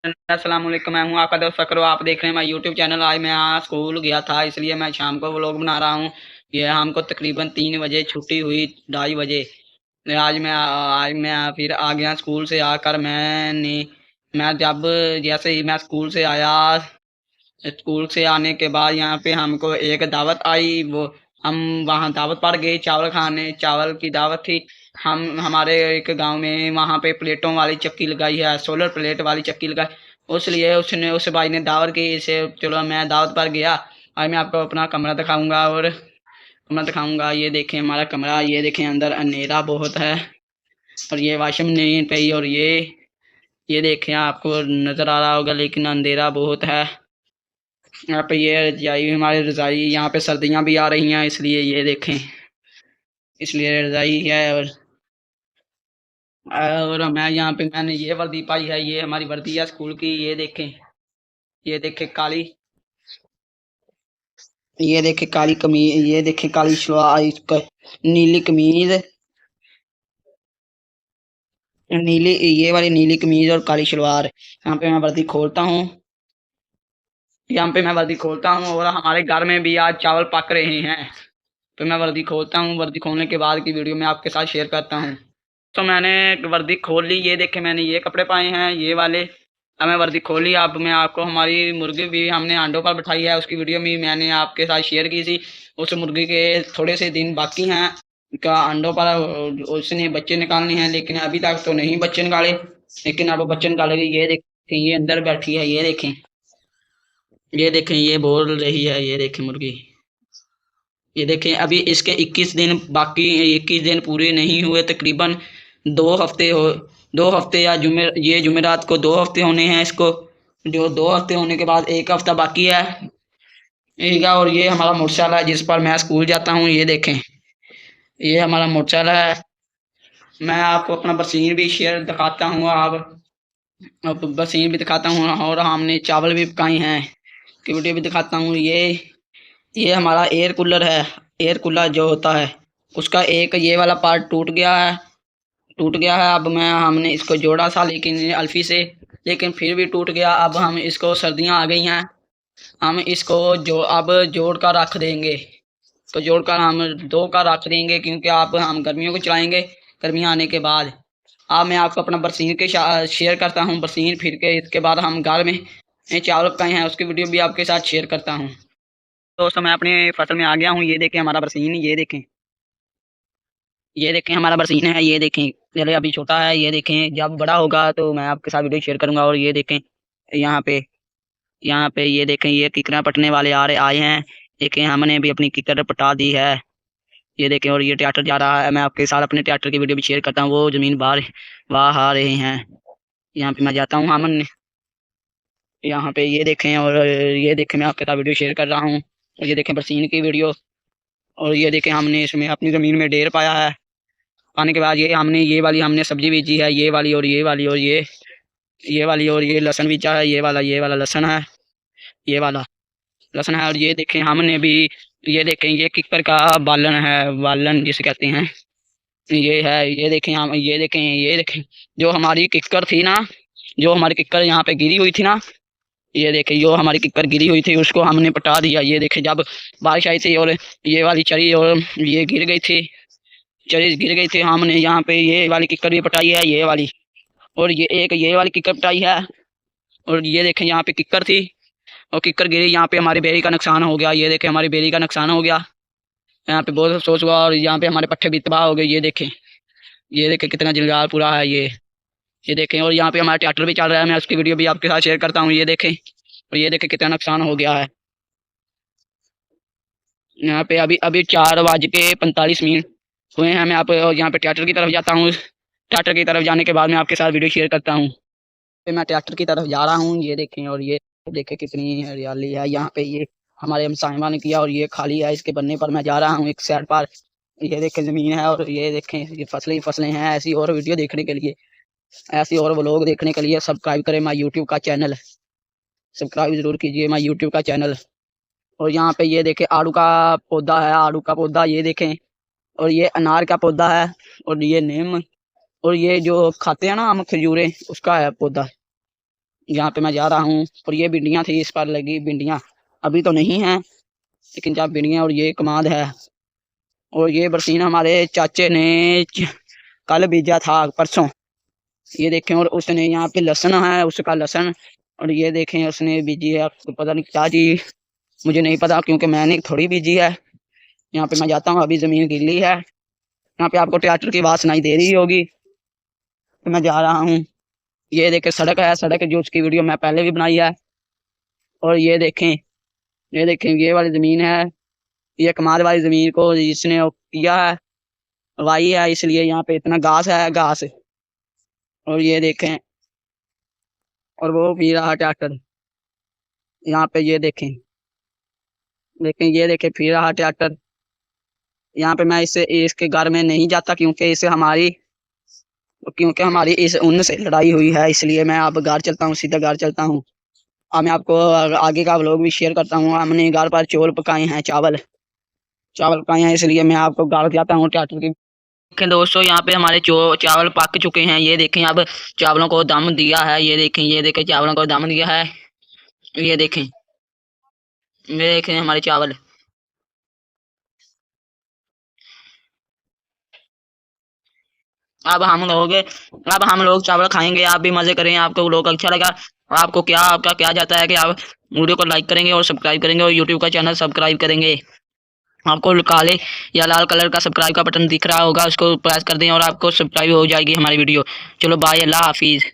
अस्सलाम वालेकुम, मैं हूँ आपका दोस्त फकरो। आप देख रहे हैं मैं यूट्यूब चैनल। आज मैं यहाँ स्कूल गया था, इसलिए मैं शाम को व्लॉग बना रहा हूँ। ये हमको तकरीबन 3 बजे छुट्टी हुई, 2:30 बजे। आज मैं फिर आ गया स्कूल से। आकर मैं जब जैसे ही मैं स्कूल से आया, स्कूल से आने के बाद यहाँ पे हमको एक दावत आई। वो हम वहाँ दावत पर गए चावल खाने, चावल की दावत थी। हम हमारे एक गांव में वहाँ पे प्लेटों वाली चक्की लगाई है, सोलर प्लेट वाली चक्की लगाई। उसलिए उसने उस भाई ने दावत की, इसे चलो मैं दावत पर गया। आज मैं आपको अपना कमरा दिखाऊंगा और कमरा दिखाऊंगा। ये देखें हमारा कमरा, ये देखें अंदर अंधेरा बहुत है। और ये वाशरूम नहीं पे, और ये देखें आपको नज़र आ रहा होगा, लेकिन अंधेरा बहुत है। यहाँ पे ये रजाई, हमारी रजाई, यहाँ पे सर्दियाँ भी आ रही हैं, इसलिए ये देखें, इसलिए रजाई है। और मैं यहाँ पे मैंने ये वर्दी पाई है, ये हमारी वर्दी है स्कूल की। ये देखें काली, ये देखें काली कमीज, ये देखें काली सलवार, इसका नीली कमीज, नीली, ये वाली नीली कमीज और काली सलवार। यहाँ पे मैं वर्दी खोलता हूँ, यहाँ पे मैं वर्दी खोलता हूँ। और हमारे घर में भी आज चावल पक रहे हैं। तो मैं वर्दी खोलता हूँ, वर्दी खोलने के बाद की वीडियो मैं आपके साथ शेयर करता हूँ। तो मैंने वर्दी खोल ली, ये देखे मैंने ये कपड़े पाए हैं, ये वाले। अब मैं वर्दी खोल ली। अब मैं आपको हमारी मुर्गी भी हमने अंडों पर बिठाई है, उसकी वीडियो भी मैंने आपके साथ शेयर की थी। उस मुर्गी के थोड़े से दिन बाकी हैं का अंडों पर, उसने बच्चे निकालने हैं, लेकिन अभी तक तो नहीं बच्चे निकाले, लेकिन अब बच्चे निकालेगी। ये देखें, ये अंदर बैठी है, ये देखें, ये देखें, ये बोल रही है, ये देखें मुर्गी। ये देखें अभी इसके 21 दिन बाकी, 21 दिन पूरे नहीं हुए, तकरीबन 2 हफ्ते हो, 2 हफ्ते या ये जुमेरात को 2 हफ्ते होने हैं इसको। जो 2 हफ्ते होने के बाद 1 हफ्ता बाकी है। ठीक है। और ये हमारा मोटरसाइकिल है जिस पर मैं स्कूल जाता हूँ, ये देखें, ये हमारा मोटरसाइकिल है। मैं आपको अपना बसीन भी शेयर दिखाता हूँ, आप अब बसीन भी दिखाता हूँ, और हमने चावल भी पकाए हैं की वीडियो भी दिखाता हूँ। ये हमारा एयर कूलर है। एयर कूलर जो होता है, उसका एक ये वाला पार्ट टूट गया है। अब हमने इसको जोड़ा था, लेकिन अल्फी से, लेकिन फिर भी टूट गया। अब हम इसको, सर्दियाँ आ गई हैं, हम इसको जो अब जोड़ कर रख देंगे। तो जोड़कर हम दो का रख देंगे, क्योंकि आप हम गर्मियों को चलाएंगे, गर्मियाँ आने के बाद। अब मैं आपको अपना बरसीन के शेयर करता हूँ, बरसीन फिर के इसके बाद हम घर में चावल पकाए हैं, उसकी वीडियो भी आपके साथ शेयर करता हूँ। दोस्तों मैं अपने फसल में आ गया हूँ। ये देखें हमारा बरसीन, ये देखें, ये देखें हमारा बरसीन है, ये देखें। चले अभी छोटा है, ये देखें जब बड़ा होगा तो मैं आपके साथ वीडियो शेयर करूंगा। और ये देखें यहाँ पे, ये देखें, ये किकरा पटने वाले आए हैं। देखें हमने भी अपनी किकर पटा दी है, ये देखें। और ये ट्रैक्टर जा रहा है, मैं आपके साथ अपने ट्रैक्टर की वीडियो भी शेयर करता हूँ। वो जमीन बाहर वाह आ रहे हैं, यहाँ पे मैं जाता हूँ हमन, यहाँ पे ये देखें। और ये देखें मैं आपके साथ वीडियो शेयर कर रहा हूँ। और ये देखें बरसीन की वीडियो। और ये देखें हमने इसमें अपनी ज़मीन में ढेर पाया है। पाने के बाद ये वाली हमने सब्जी बीजी है, ये वाली और ये वाली, और ये वाली, और ये लहसुन बीजा है, ये वाला लहसुन है, ये वाला लहसुन है। और ये देखें हमने भी, ये देखें ये किकर का बालन है, बालन जिसे कहते हैं, ये है। ये देखें हम, ये देखें जो हमारी किकर थी ना, जो हमारी किकर यहाँ पे गिरी हुई थी ना, ये देखें जो हमारी किकर गिरी हुई थी उसको हमने पटा दिया। ये देखें जब बारिश आई थी, और ये वाली चरी और ये गिर गई थी, चरी गिर गई थी, हमने यहाँ पे ये वाली किकर भी पटाई है, ये वाली। और ये वाली किकर पटाई है। और ये देखें यहाँ पे किकर थी और किकर गिरी, यहाँ पे हमारी बेरी का नुकसान हो गया। ये देखें हमारी बेरी का नुकसान हो गया, यहाँ पे बहुत अफसोस हुआ। और यहाँ पे हमारे पट्टे भी तबाह हो गए, ये देखें कितना जंजाल पूरा है ये देखें। और यहाँ पे हमारा ट्रैक्टर भी चल रहा है, मैं उसकी वीडियो भी आपके साथ शेयर करता हूँ, ये देखें। और ये देखें कितना नुकसान हो गया है। यहाँ पे अभी अभी 4:45 हुए हैं। मैं आप यहाँ पे ट्रैक्टर की तरफ जाता हूँ, ट्रैक्टर की तरफ जाने के बाद मैं आपके साथ वीडियो शेयर करता हूँ। फिर मैं ट्रैक्टर की तरफ जा रहा हूँ, ये देखें। और ये देखें कितनी हरियाली है यहाँ पे, ये हमारे हम साहिबा ने किया, और ये खाली है, इसके बनने पर मैं जा रहा हूँ एक साइड पर। ये देखें ज़मीन है, और ये देखें ये फसलें ही फसलें हैं। ऐसी और वीडियो देखने के लिए, ऐसी और व्लॉग देखने के लिए सब्सक्राइब करें माय यूट्यूब का चैनल, सब्सक्राइब जरूर कीजिए माय यूट्यूब का चैनल। और यहाँ पे ये देखें आड़ू का पौधा है, आड़ू का पौधा, ये देखें। और ये अनार का पौधा है, और ये नीम, और ये जो खाते हैं ना हम खजूरें, उसका है पौधा। यहाँ पे मैं जा रहा हूँ। और ये भिंडियाँ थी, इस पर लगी भिंडियाँ, अभी तो नहीं है लेकिन जब भिंडियाँ। और ये कमाद है। और ये बरसीन हमारे चाचे ने कल बीजा था, परसों। ये देखें। और उसने यहाँ पे लहसुन है, उसका लहसुन। और ये देखें उसने बीजी है, पता नहीं क्या चीज, मुझे नहीं पता क्योंकि मैंने थोड़ी बीजी है। यहाँ पे मैं जाता हूँ, अभी जमीन गीली है। यहाँ पे आपको ट्रैक्टर की आवाज सुनाई दे रही होगी, तो मैं जा रहा हूँ। ये देखें सड़क है, सड़क जो उसकी वीडियो मैं पहले भी बनाई है। और ये देखें, ये देखें ये वाली जमीन है, ये कमाल वाली जमीन को जिसने किया है, वाई है, इसलिए यहाँ पे इतना घास है, घास। और ये देखें, और वो पी रहा ट्रैक्टर। यहाँ पे ये देखें, देखें ये देखें फिर रहा ट्रैक्टर। यहाँ पे मैं इससे इसके घर में नहीं जाता क्योंकि हमारी इस उनसे लड़ाई हुई है, इसलिए मैं अब घर चलता हूँ, सीधा घर चलता हूँ। अब मैं आपको आगे का व्लॉग भी शेयर करता हूँ। हमने घर पर चौल पकाए हैं, चावल पकाए हैं, इसलिए मैं आपको घर जाता हूँ ट्रैक्टर की। देखें दोस्तों, यहाँ पे हमारे चावल पक चुके हैं। ये देखें, अब चावलों को दम दिया है। ये देखें चावलों को दम दिया है। ये देखें हमारे चावल। अब हम लोग चावल खाएंगे, आप भी मजे करें। आपको व्लॉग अच्छा लगा, आपका क्या जाता है कि आप वीडियो को लाइक करेंगे और सब्सक्राइब करेंगे और यूट्यूब का चैनल सब्सक्राइब करेंगे। आपको काले या लाल कलर का सब्सक्राइब का बटन दिख रहा होगा, उसको प्रेस कर दें और आपको सब्सक्राइब हो जाएगी हमारी वीडियो। चलो बाय, अल्लाह हाफिज़।